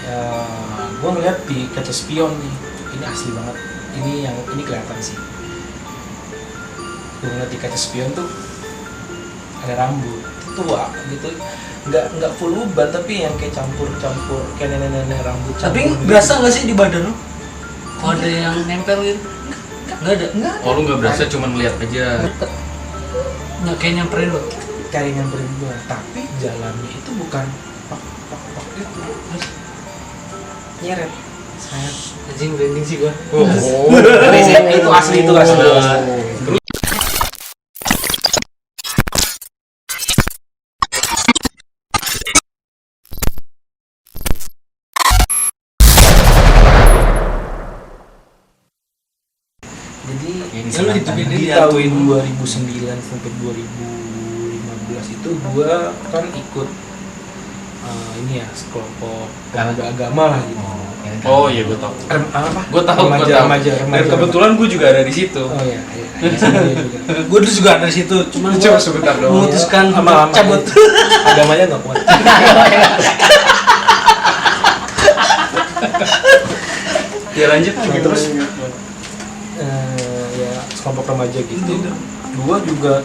ya, gue ngeliat di kaca spion nih, ini asli banget, ini kelihatan sih. Gue ngeliat di kaca spion tuh ada rambut tua gitu, nggak full uban tapi yang kayak campur kayak nenek rambut. Tapi campur berasa gitu. nggak sih di badan lu? Kalau ada yang nempel gitu? Nggak ada. Oh lu nggak berasa, cuma lihat aja. Nggak kayak nyamperin lu. Kayak nyamperin gue, tapi jalannya itu bukan pak gitu, nyeret. Sayang. Anjing branding sih gua. Itu asli. Jadi Ya, lu hitungin di dia tahun diatuin. 2009 sampai 2015 itu gua kan ikut ini ya sekelompok pemuda agama lah gitu. Oh iya gue tahu. Apa? Gue tahu. Remaja. Dan kebetulan gue juga ada di situ. Oh iya, sama dia juga. Gua dulu juga ada di situ, cuman Coba gua sebentar dong. memutuskan Lama-lama cabut. Agamanya nggak kuat. Ya lanjut. Nah, terus ya sekelompok remaja gitu. Gua juga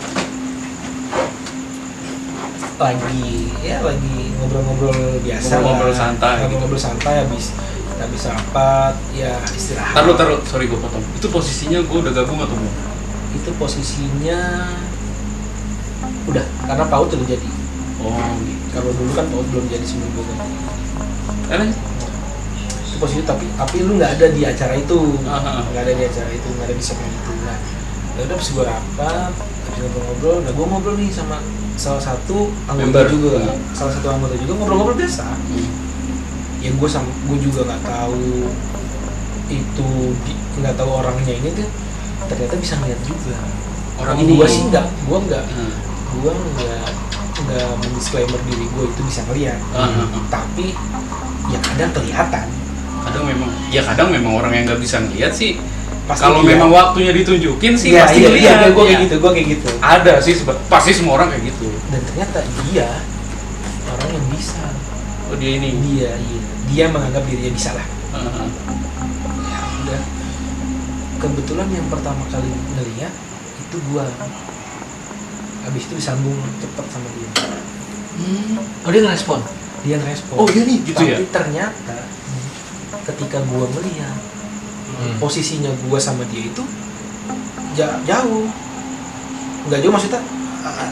lagi ngobrol-ngobrol biasa, Ngobrol santai lagi gitu. ngobrol santai habis rapat ya istirahat. Taruh, sorry gue potong. Itu posisinya gue udah gabung atau belum? Itu posisinya udah, karena PAUD udah jadi. Oh gitu. Kalau dulu kan PAUD belum jadi sebelum gue ganti. Itu posisi tapi lu nggak ada di acara itu, nggak ada di acara itu, nggak ada di segmen itu. Nah, ya udah pas gue rapat, habis ngobrol-ngobrol, nah gue ngobrol nih sama salah satu anggota juga, ngobrol-ngobrol biasa. Ya gue juga nggak tahu itu nggak tahu orangnya ini tuh ternyata bisa ngeliat juga. Orang Gue ini sih gue nggak mendisklaimer diri gue itu bisa ngeliat, tapi ya kadang kelihatan. Kadang memang orang yang nggak bisa ngeliat sih. Pasti Kalau dia. memang waktunya ditunjukin sih Iya, pasti ngeliat. gue kayak gitu. Ada sih, pasti semua orang kayak gitu. Dan ternyata dia orang yang bisa. Oh dia ini. Dia menganggap dirinya bisa lah. Ya udah. Kebetulan yang pertama kali ngeliat itu gua. Habis itu disambung cepet sama dia. Oh dia ngerespon. Dia ngerespon. Oh iya nih, gitu ya? Tapi ternyata ketika gua melihat posisinya gua sama dia itu jauh. Enggak jauh maksudnya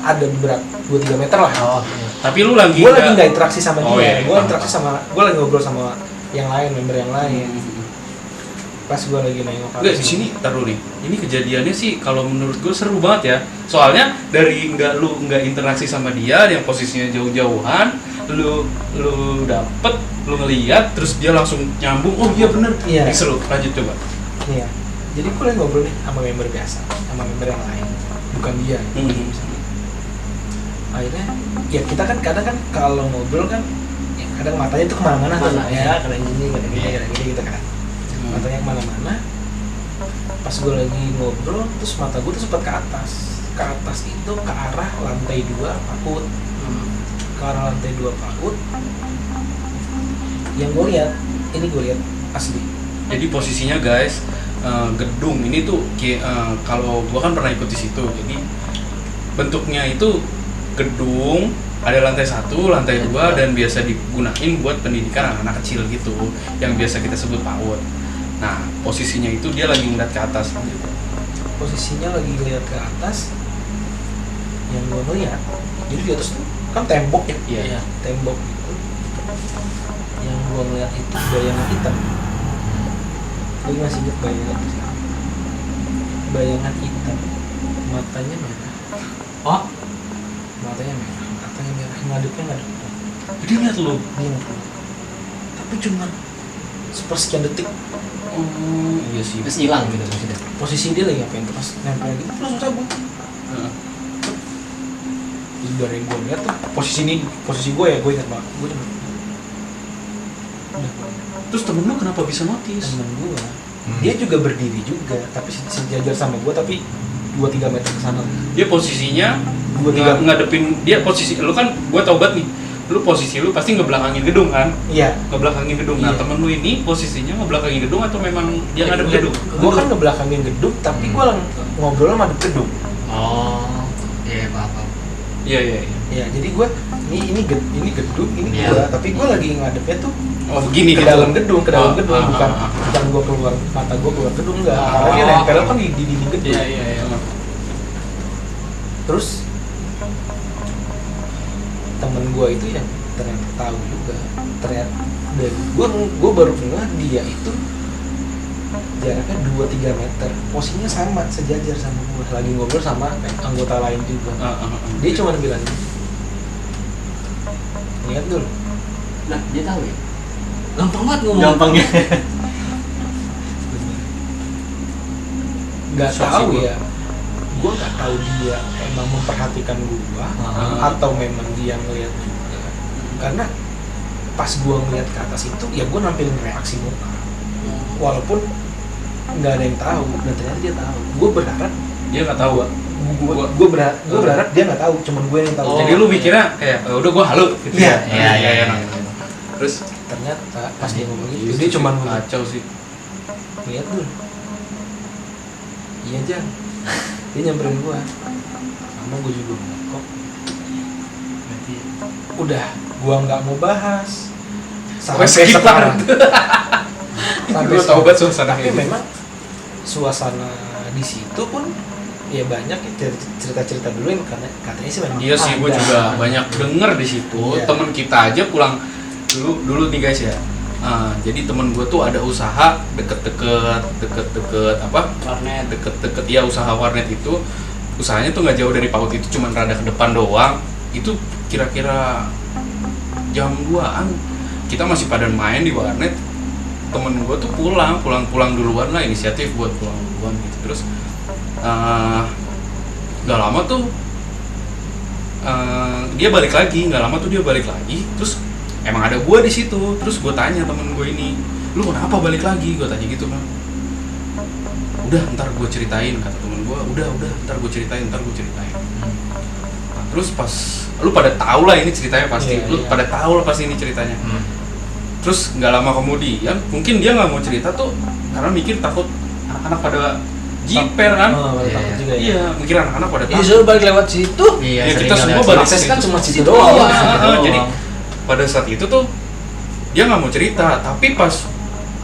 ada beberapa 2-3 meter lah. Oh iya. Tapi lu lagi Gue lagi nggak interaksi sama dia, Oh, iya, gue paham. interaksi sama, gue lagi ngobrol sama yang lain, member yang lain. Pas gue lagi nengok ke Enggak, atas di sini taruh nih. Ini kejadiannya sih kalau menurut gue seru banget ya. Soalnya dari nggak interaksi sama dia yang posisinya jauh-jauhan, lu dapet, lu ngeliat, terus dia langsung nyambung. Oh iya bener. Iya. Ini seru. Lanjut coba. Iya. Jadi gue lagi ngobrol nih sama member biasa, sama member yang lain, bukan dia. Akhirnya, ya kita kan kadang kan kalau ngobrol kan, ya kadang matanya tuh kemana-mana tuh, ya kadang gini gitu kan. Matanya kemana-mana. Pas gue lagi ngobrol, terus mata gue tuh sempat ke atas itu ke arah lantai 2 PAUD. Ke arah lantai 2 PAUD. Yang gue lihat, ini gue lihat asli. Jadi posisinya guys, gedung ini tuh kalau gua kan pernah ikut di situ. Jadi bentuknya itu gedung, ada lantai 1, lantai 2 dan biasa digunain buat pendidikan anak-anak kecil gitu, yang biasa kita sebut PAUD. Nah, posisinya itu dia lagi ngeliat ke atas gitu. Posisinya lagi lihat ke atas, yang gue ngeliat, jadi di atas tuh kan tembok ya, Iya. tembok gitu. Yang gue ngeliat itu bayangan hitam. Gue masih inget bayangan itu. Bayangan hitam, matanya merah. Oh Matanya merah, ngadepnya. Jadi lihat lu. Dia ngeliat. Tapi cuma sepersekian detik. Oh, iya sih. terus hilang gitu maksudnya. Posisi dia lagi ngapain, terus nempel gitu, terus langsung cabut. Heeh. Terus dari gue lihat tuh posisi gue ya, gue ingat banget. Gue cuma udah. Terus temen lu kenapa bisa notice? Temen gue, dia juga berdiri juga, tapi sejajar sama gue, tapi 2-3 meter ke sana. Dia posisinya 2-3 ngadepin dia posisi lu kan, gua tau banget nih lu posisi lu pasti ngebelakangin gedung kan? Iya. Ngebelakangin gedung. Nah, Iya. temen lu ini posisinya ngebelakangin gedung atau memang dia ngadep gedung? Gue kan ngebelakangin gedung, tapi gue ngobrol sama madep gedung. Oh, iya paham. Iya. Iya, jadi gue ini gedung, ini Iya. gue, tapi gue lagi ngadepnya tuh Oh, begini ke gitu. dalam gedung, bukan ah. bukan gue keluar mata gue keluar gedung enggak, Oh. karena dia nempel kan di dinding gedung. Iya. Terus temen gue itu yang ternyata tahu juga, ternyata dan gue baru ngeh dia itu jaraknya 2-3 meter, posisinya sama sejajar sama gue, lagi ngobrol sama anggota lain juga. Dia cuma bilang, lihat dulu. Nah, dia tahu ya? Gampang banget ngomong. Gampangnya. Nggak Sok tahu sih gua. ya, gue nggak tahu dia emang memperhatikan gue atau memang dia ngeliat juga, karena pas gue ngeliat ke atas itu ya gue nampilin reaksi muka walaupun nggak ada yang tahu, dan ternyata dia tahu. Gue berharap Dia nggak tahu. gue berharap dia nggak tahu, cuman gue yang tahu. Oh. Jadi lu mikirnya kayak udah gua halu gitu Iya. ya. Iya. Terus Ternyata pas dia ngomong gitu dia cuma ngomong, kacau sih. lihat dulu. Iya Jang, dia nyamperin gue, sama gue juga ngeliat kok. Berarti Udah, gue nggak mau bahas Sampai sampai skip sekarang. Gue tahu banget suasana Tapi kayak gitu. memang suasana di situ pun ya banyak cerita-cerita dulu yang katanya sih memang Iya sih, gue ada. juga banyak denger di situ. Iya. Temen kita aja pulang dulu nih guys ya. Jadi temen gue tuh ada usaha deket-deket apa? warnet. Deket-deket ya, usaha warnet itu. Usahanya tuh nggak jauh dari PAUD itu, cuman rada ke depan doang. Itu kira-kira jam 2-an kita masih pada main di warnet. Temen gue tuh pulang duluan lah, inisiatif buat pulang duluan gitu. Terus nggak lama tuh dia balik lagi, terus emang ada gue di situ. Terus gue tanya temen gue ini, lu kenapa balik lagi? Gue tanya gitu kan. Udah ntar gue ceritain, kata temen gue. Udah ntar gue ceritain. Nah, terus pas lu pada tahu lah ini ceritanya pasti, Iya. pada tahu lah pasti ini ceritanya. Terus nggak lama kemudian mungkin dia nggak mau cerita tuh karena mikir takut anak-anak pada jiper kan. Oh, baru takut juga ya. Iya, mikir anak-anak pada Ini takut. suruh balik lewat situ. Iya, Ya, sering kita semua ngeliat. balik Akses kan situ. cuma situ Situ doang. doang. Situ doang. Jadi pada saat itu tuh dia nggak mau cerita, tapi pas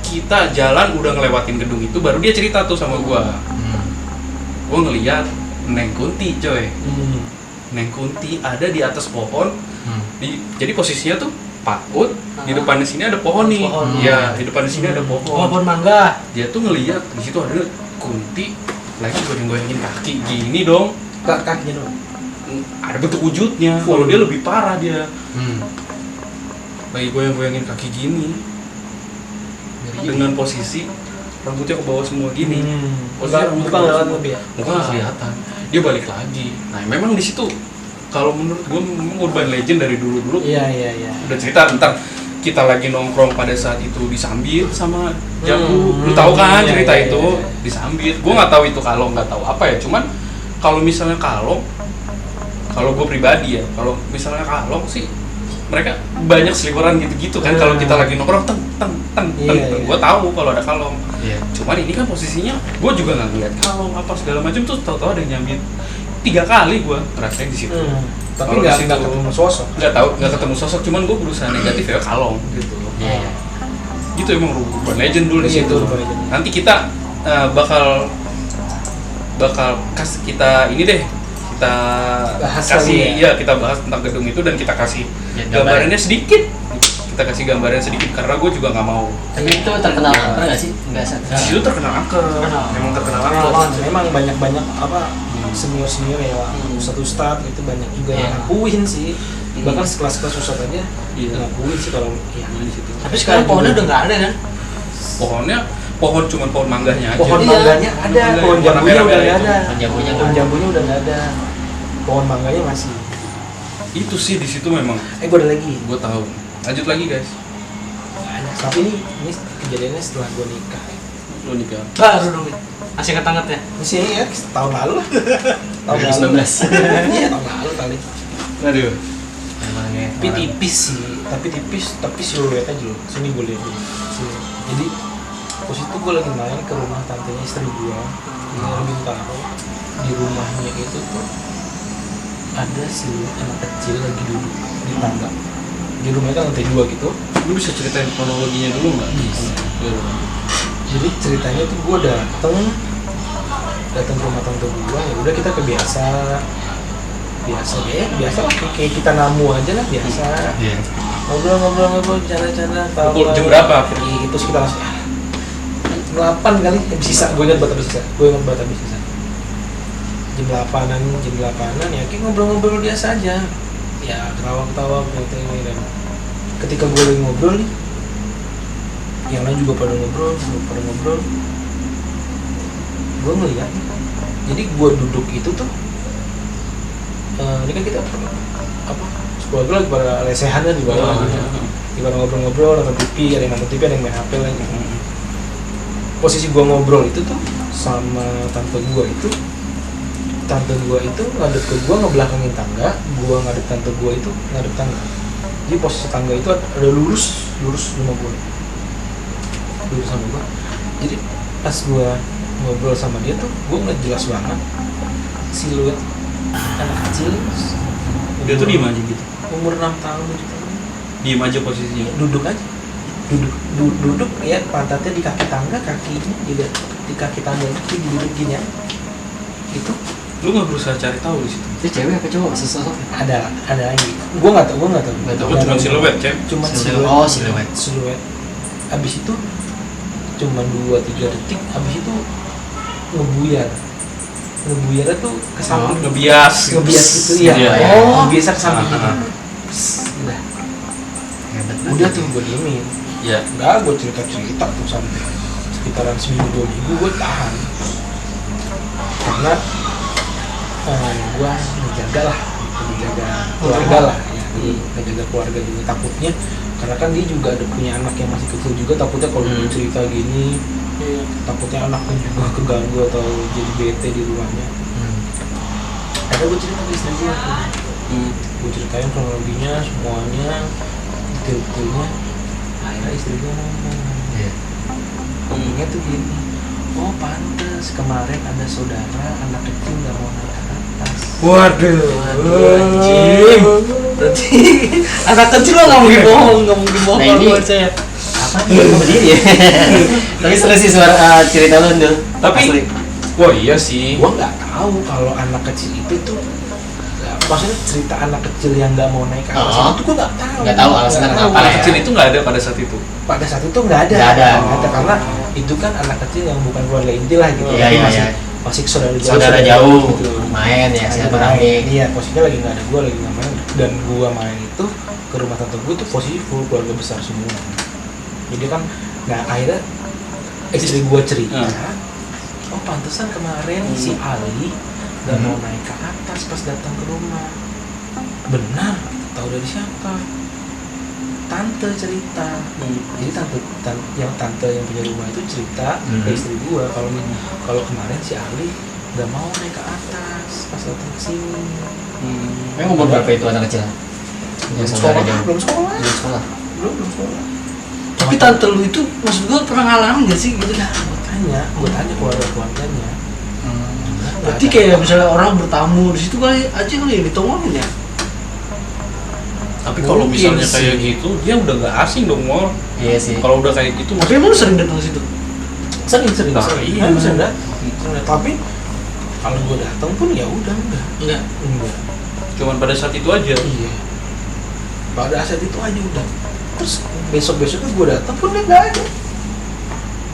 kita jalan udah ngelewatin gedung itu baru dia cerita tuh sama gua. Gua ngeliat Neng Kunti coy. Neng Kunti ada di atas pohon. Jadi posisinya tuh PAUD, di depannya sini ada pohon nih. Pohon. Iya, di depan sini ada pohon. Pohon mangga. Dia tuh ngeliat di situ ada Kunti lagi goyang-goyangin kaki gini dong. Kakinya doang. Ada bentuk wujudnya. Kalau dia lebih parah dia. Hmm. Lagi goyang-goyangin kaki gini. Dengan posisi rambutnya ke bawah semua gini. Posisinya rambut Bukan ke bawah lewat semua. mobil ya? Muka nggak kelihatan. Dia balik lagi. Nah, memang di situ kalau menurut gue memang urban legend dari dulu-dulu. Iya. Udah cerita tentang kita lagi nongkrong pada saat itu di Sambit sama Jabu. Lu tahu kan Iya, cerita iya, itu iya. di Sambit. Gue nggak tahu itu kalong, nggak tahu apa ya. Cuman kalau misalnya kalong, kalau gue pribadi ya, kalau misalnya kalong sih mereka banyak seliweran gitu-gitu kan. Kalau kita lagi nongkrong teng. Iya. Gue tahu kalau ada kalong. Iya. Cuman ini kan posisinya gue juga nggak ngeliat kalong apa segala macam tuh, tahu-tahu ada yang nyambit 3 kali gue ngerasain di situ. Tapi Kalau nggak di situ- ketemu sosok. Nggak ketemu sosok, cuman gue berusaha negatif ya kalong gitu. Iya. Gitu emang urban legend dulu di Iya, situ. itu urban legend. Nanti kita bakal kita ini deh, kita Bahas kasih kali ya. ya, kita bahas tentang gedung itu dan kita kasih Ya, gambarannya sedikit. Kita kasih gambarannya sedikit karena gue juga nggak mau. Tapi itu terkenal angker nggak sih? Enggak sih. Di situ terkenal angker, memang terkenal angker. Memang banyak apa senior ya, ustadz itu banyak juga yang Iya. ngakuin sih. Bahkan sekelas-kelas ustadz aja Iya. ngakuin sih kalau ya. Di situ. Tapi sekarang pohonnya udah nggak ada kan? Pohon cuman pohon mangganya aja. Pohon Iya. mangganya ada, Mangga pohon yang warna jambunya udah merah-merah nggak itu. ada. Pohon jambunya nggak Pohon ada. jambunya udah nggak ada. Pohon mangganya masih. Itu sih di situ memang. Gue ada lagi. Gue tahu. Lanjut lagi guys. Tapi ini kejadiannya setelah gue nikah. Lu nikah. Baru dong. Masih ketanget ya? Ini sih ya tahun lalu lah. Tahun lalu. 2019. Iya tahun lalu kali. Aduh. Emangnya. tapi tipis sih, tapi siluetnya jelas. Sini gue lihat dulu. Sini. Jadi posisi itu gue lagi main ke rumah tantenya istri gue di Bintaro. Di rumahnya itu tuh ada siluet anak kecil lagi duduk di tangga. Di rumahnya kan lantai 2 gitu. Lu bisa ceritain kronologinya dulu nggak? Bisa. Jadi ceritanya tuh gue dateng ke rumah tante gue, ya udah kita biasa lah kayak kita namu aja lah biasa. Ngobrol canda tahu Jam berapa? Itu sekitar 8 kali sisa. Gue ingat banget habis sisa jam 8-an ya kayak ngobrol biasa aja ya, ketawa gitu. Dan ketika gue lagi ngobrol nih, yang lain juga pada ngobrol, gue ngeliat nih. Jadi gue duduk itu tuh ini kan kita sekeluarga lagi pada lesehan kan di bawah di pada ngobrol nonton TV, ada yang nonton TV, ada yang main HP lagi. Posisi gue ngobrol itu tuh sama tante gue itu ngadep ke gue, ngebelakangin tangga, gue ngadep tante gue itu ngadep tangga. Jadi posisi tangga itu ada lurus rumah gue, lurus sama gue. Jadi pas gue ngobrol sama dia tuh gue ngeliat jelas banget siluet anak kecil. Dia tuh diem aja gitu. Umur 6 tahun 7 tahun. Diem aja posisinya. Duduk aja. Duduk ya, pantatnya di kaki tangga, kakinya juga di kaki tangga itu duduk gini ya. Gitu. Lu nggak berusaha cari tahu di situ? Itu cewek apa cowok? Sosok? Ada lagi. Gua nggak tahu. Oh, cuma siluet, Cem. Cuma siluet. Abis itu cuma 2-3 detik. Abis itu ngebuyarnya tuh ke samping. Ngebias gitu ya. Ngebiasa ke samping gitu. Udah. Udah tuh gue diemin. Ya. Enggak, gue cerita tuh sampai sekitaran seminggu 2 minggu gue tahan. Karena gue menjaga keluarga lah ya, menjaga keluarga juga. Takutnya karena kan dia juga ada punya anak yang masih kecil juga, takutnya kalau gue cerita gini takutnya anaknya juga keganggu atau jadi bete di rumahnya. Ada gue cerita ke istri gue, gue ceritain kronologinya semuanya, detail-detailnya. Akhirnya istri gue ngomongnya tuh gini, oh pantes kemarin ada saudara anak kecil nggak mau naik ke atas. Waduh anjing. Berarti anak kecil lo nggak mungkin bohong Nah ini kalau saya apa nih berdiri ya? Tapi seru sih suara cerita lu tuh. Tapi wah iya sih. Gua nggak tahu kalau anak kecil itu tuh, maksudnya cerita anak kecil yang nggak mau naik ke atas itu gua nggak tahu. Nggak tahu alasannya kenapa. Anak kecil itu nggak ada pada saat itu. Pada saat itu nggak ada karena itu kan anak kecil yang bukan keluarga inti lah gitu. Masih saudara jauh gitu. Main ya silaturahmi. Iya, posisinya lagi nggak ada, gua lagi nggak main, dan gua main itu ke rumah tante gue tuh posisi full keluarga besar semua. Jadi kan, nah akhirnya istri gua cerita, oh pantesan kemarin si Ali nggak mau naik ke atas pas datang ke rumah. Benar, tahu dari siapa? Tante cerita. Jadi tante yang punya rumah itu cerita ke istri gua kalau kemarin si Ali nggak mau naik ke atas pas datang ke sini. Emang umur berapa itu anak kecil? Belum sekolah. Tapi tante lu itu maksud gua pernah ngalamin nggak sih gitu? Gue tanya keluarganya. Berarti kayak misalnya orang bertamu di situ kali aja kali ya ditongolin ya. Tapi kalau Mungkin misalnya kayak sih. gitu, dia udah nggak asing dong, Mol. Iya sih. Kalau udah kayak gitu, Tapi emang lu sering datang ke situ? Sering. Iya. Sering datang. Tapi kalau gue datang pun ya udah enggak. cuman pada saat itu aja. Iya. Pada saat itu aja udah. Terus besoknya gue datang pun dia nggak ada.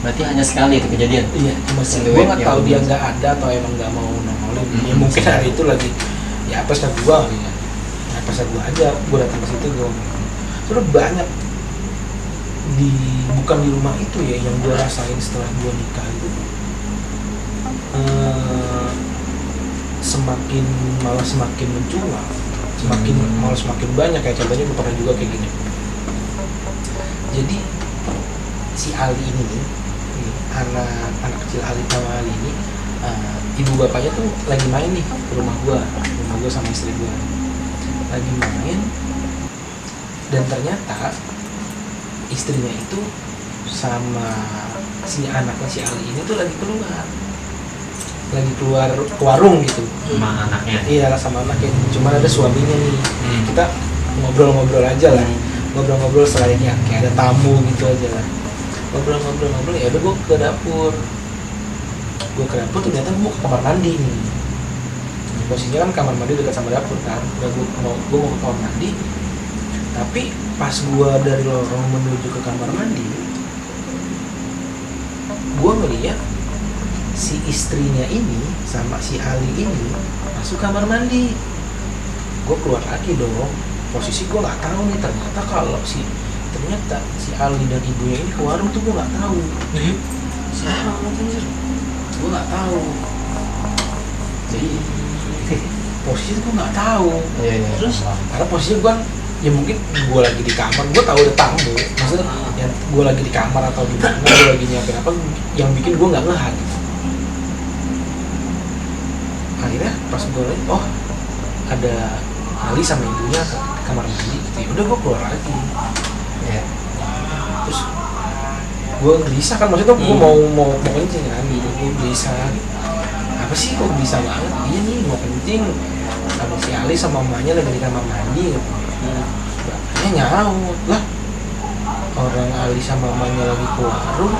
Berarti hanya sekali itu kejadian. Iya, Siluet gue nggak yang tahu dia nggak ada atau emang nggak mau nongolin. Ya mungkin hari itu lagi ya apa sih gue ya. Apa sih gue aja, gue datang ke situ gue. Terus banyak bukan di rumah itu ya yang gue rasain setelah gue nikah itu. Semakin mencuat, semakin banyak, kayak contohnya gue pernah juga kayak gini. Jadi si Ali ini anak kecil Ali sama Ali ini ibu bapaknya tuh lagi main nih ke rumah gue sama istri gue lagi main. Dan ternyata istrinya itu sama si anaknya si Ali ini tuh lagi keluar ke warung gitu. Sama anaknya. Iya, sama anaknya, cuman ada suaminya nih. Kita ngobrol-ngobrol aja lah, ngobrol-ngobrol selayaknya kayak ada tamu gitu aja lah, ngobrol ya udah gue ke dapur ternyata gue ke kamar mandi nih. Posisinya kan kamar mandi dekat sama dapur kan. Udah gue mau ke kamar mandi, tapi pas gue dari lorong menuju ke kamar mandi, gue ngeliat si istrinya ini sama si Ali ini masuk kamar mandi. Gue keluar lagi dong. Posisi gue nggak tahu nih, ternyata si Ali dan ibunya ini ke warung tuh gue nggak tahu. Siapa anjir? Gue nggak tahu. Jadi posisi gue nggak tahu. Terus karena posisi gue ya mungkin gue lagi di kamar, gue tahu ada tamu. Maksudnya yang gue lagi di kamar atau gimana, gue lagi nyiapin apa yang bikin gue nggak ngeh gitu. Akhirnya pas gue lihat, oh ada Ali sama ibunya ke kamar mandi gitu. Ya udah gue keluar lagi. Ya. Terus gue gelisah kan, maksudnya gue mau kencing kan gitu. Gue gelisah gitu. Apa sih kok bisa banget? Iya nih mau kencing sama si Ali sama mamanya lagi di kamar mandi gitu. Bapaknya nyaut lah, orang Ali sama mamanya lagi ke warung,